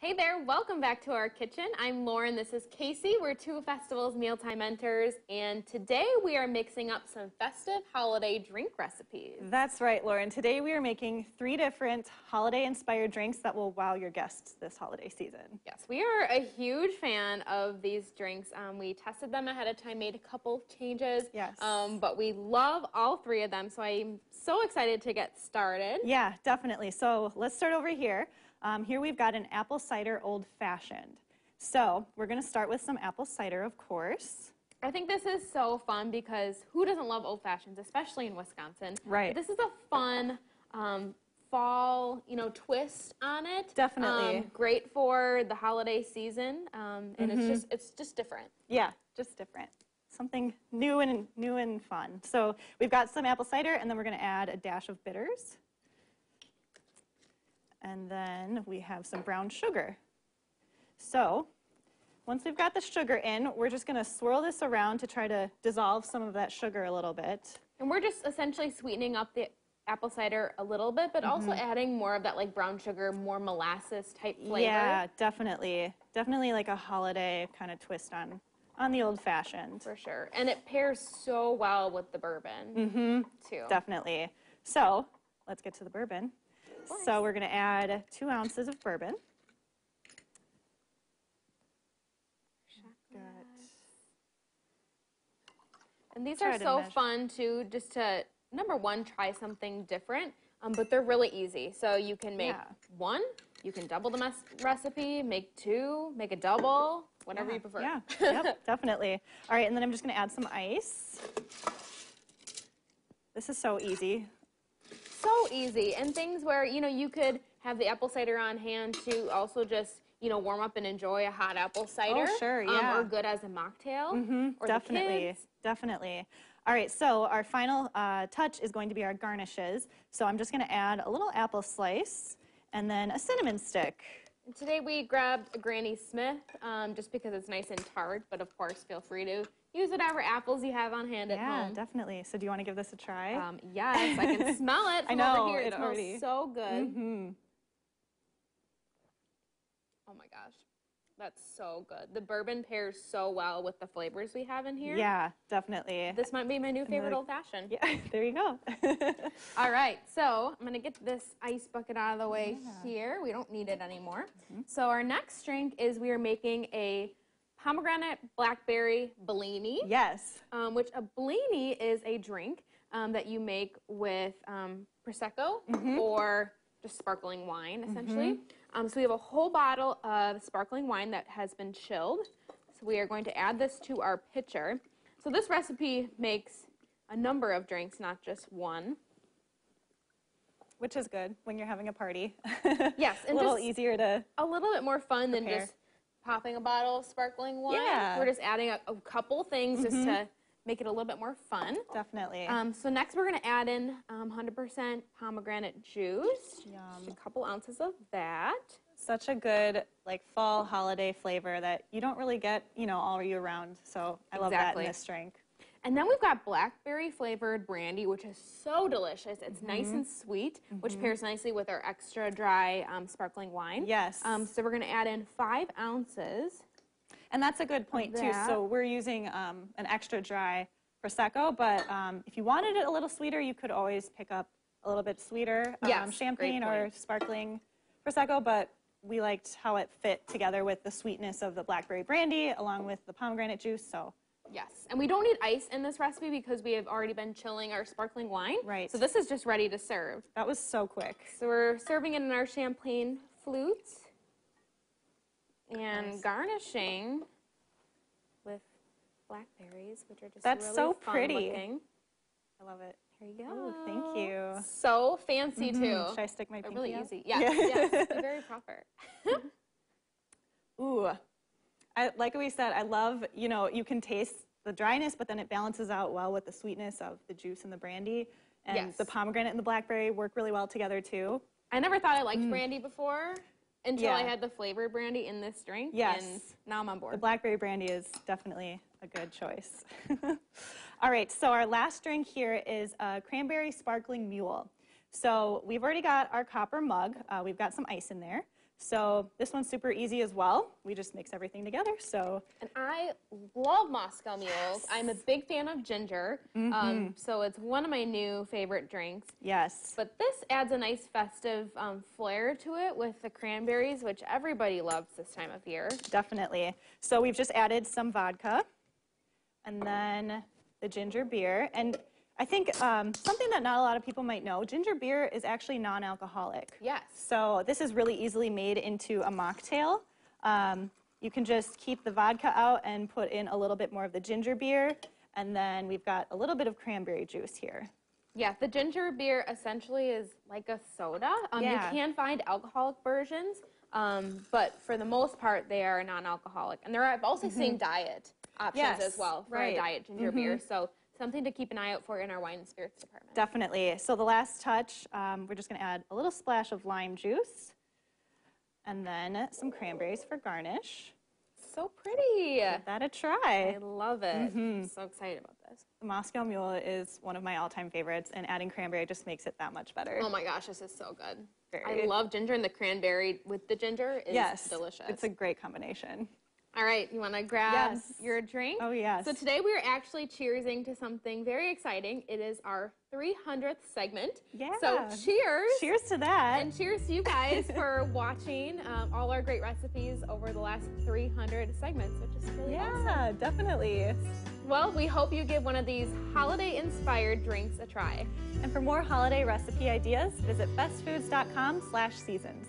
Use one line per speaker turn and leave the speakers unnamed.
Hey there, welcome back to our kitchen. I'm Lauren, this is Casey. We're Two Festivals Mealtime Mentors, and today we are mixing up some festive holiday drink recipes.
That's right, Lauren. Today we are making 3 different holiday-inspired drinks that will wow your guests this holiday season.
Yes, we are a huge fan of these drinks. We tested them ahead of time, made a couple changes,
Yes.
But we love all 3 of them, so I'm so excited to get started.
Yeah, definitely. So let's start over here. Here we've got an apple cider old fashioned. So we're going to start with some apple cider, of course.
I think this is so fun because who doesn't love old fashions, especially in Wisconsin?
Right.
But this is a fun fall, twist on it.
Definitely.
Great for the holiday season, and it's just different.
Yeah, just different. Something new and fun. So we've got some apple cider, and then we're going to add a dash of bitters. And then we have some brown sugar. So once we've got the sugar in, we're just going to swirl this around to try to dissolve some of that sugar a little bit.
And we're just essentially sweetening up the apple cider a little bit, but also adding more of that like brown sugar, more molasses type flavor.
Yeah, definitely. Definitely like a holiday kind of twist on the old fashioned.
For sure. And it pairs so well with the bourbon too.
Definitely. So let's get to the bourbon. So we're going to add 2 ounces of bourbon.
And these are so fun too, just to, number one, try something different, but they're really easy. So you can make 1, you can double the recipe, make 2, make a double, whatever you prefer.
Yeah, yep, definitely. All right, and then I'm just going to add some ice. This is so easy.
So easy, and things where, you could have the apple cider on hand to also just, warm up and enjoy a hot apple cider.
Oh, sure, yeah.
Or good as a mocktail. Or
definitely, definitely. All right, so our final touch is going to be our garnishes. So I'm just going to add a little apple slice and then a cinnamon stick.
And today we grabbed a Granny Smith just because it's nice and tart, but of course feel free to use whatever apples you have on hand at home.
Yeah, definitely. So do you want to give this a try?
Yes, I can smell it from
I know,
over here. It smells
already.
so good. Oh my gosh, that's so good. The bourbon pairs so well with the flavors we have in here.
Yeah, definitely.
This might be my new favorite old fashioned.
Yeah, there you go.
All right, so I'm gonna get this ice bucket out of the way here. We don't need it anymore. So our next drink is we are making a pomegranate blackberry Bellini.
Yes.
Which a Bellini is a drink that you make with Prosecco or just sparkling wine, essentially. So we have a whole bottle of sparkling wine that has been chilled. So we are going to add this to our pitcher. So this recipe makes a number of drinks, not just one.
Which is good when you're having a party.
Yes. And
a little easier to
a little bit more fun
prepare.
than just popping a bottle of sparkling wine.
Yeah.
We're just adding a couple things just to make it a little bit more fun.
Definitely.
So next we're going to add in 100% pomegranate juice.
Yum.
Just a couple ounces of that.
Such a good like fall holiday flavor that you don't really get, all year round. So I love that in this drink.
And then we've got blackberry flavored brandy, which is so delicious. It's nice and sweet, which pairs nicely with our extra dry sparkling wine.
Yes.
So we're going to add in 5 ounces.
And that's a good point too. So we're using an extra dry Prosecco, but if you wanted it a little sweeter, you could always pick up a little bit sweeter champagne or sparkling Prosecco, but we liked how it fit together with the sweetness of the blackberry brandy along with the pomegranate juice. So
yes, and we don't need ice in this recipe because we have already been chilling our sparkling wine.
Right.
So this is just ready to serve.
That was so quick.
So we're serving it in our champagne flutes and garnishing with blackberries, which are just really
so
fun
pretty.
looking.
I love it.
Here you go.
Oh, thank you.
So fancy too.
Should I stick my pinky
really
out?
easy. Yes, yes, very proper.
Ooh, like we said, I love, you can taste the dryness, but then it balances out well with the sweetness of the juice and the brandy. And the pomegranate and the blackberry work really well together too.
I never thought I liked brandy before until I had the flavored brandy in this drink.
Yes.
And now I'm on board.
The blackberry brandy is definitely a good choice. All right, so our last drink here is a cranberry sparkling mule. So we've already got our copper mug. We've got some ice in there. So this one's super easy as well. We just mix everything together.
And I love Moscow Mules. Yes. I'm a big fan of ginger, so it's one of my new favorite drinks.
Yes.
But this adds a nice festive flair to it with the cranberries, which everybody loves this time of year.
Definitely. So we've just added some vodka and then the ginger beer. And I think something that not a lot of people might know, ginger beer is actually non-alcoholic.
Yes.
So this is really easily made into a mocktail. You can just keep the vodka out and put in a little bit more of the ginger beer, and then we've got a little bit of cranberry juice here.
Yeah, the ginger beer essentially is like a soda. You can find alcoholic versions, but for the most part, they are non-alcoholic. And I've also seen diet options as well for a diet ginger beer. So something to keep an eye out for in our wine and spirits department.
Definitely. So the last touch, we're just going to add a little splash of lime juice and then some cranberries for garnish.
So pretty.
Give that a try.
I love it. I'm so excited about this.
The Moscow Mule is one of my all-time favorites, and adding cranberry just makes it that much better.
Oh my gosh, this is so good. I love ginger, and the cranberry with the ginger is delicious.
It's a great combination.
All right, you want to grab your drink?
Oh, yes.
So today we are actually cheersing to something very exciting. It is our 300th segment.
Yeah.
So cheers.
Cheers to that.
And cheers to you guys for watching all our great recipes over the last 300 segments, which is really awesome.
Yeah, definitely.
Well, we hope you give one of these holiday-inspired drinks a try.
And for more holiday recipe ideas, visit bestfoods.com/seasons.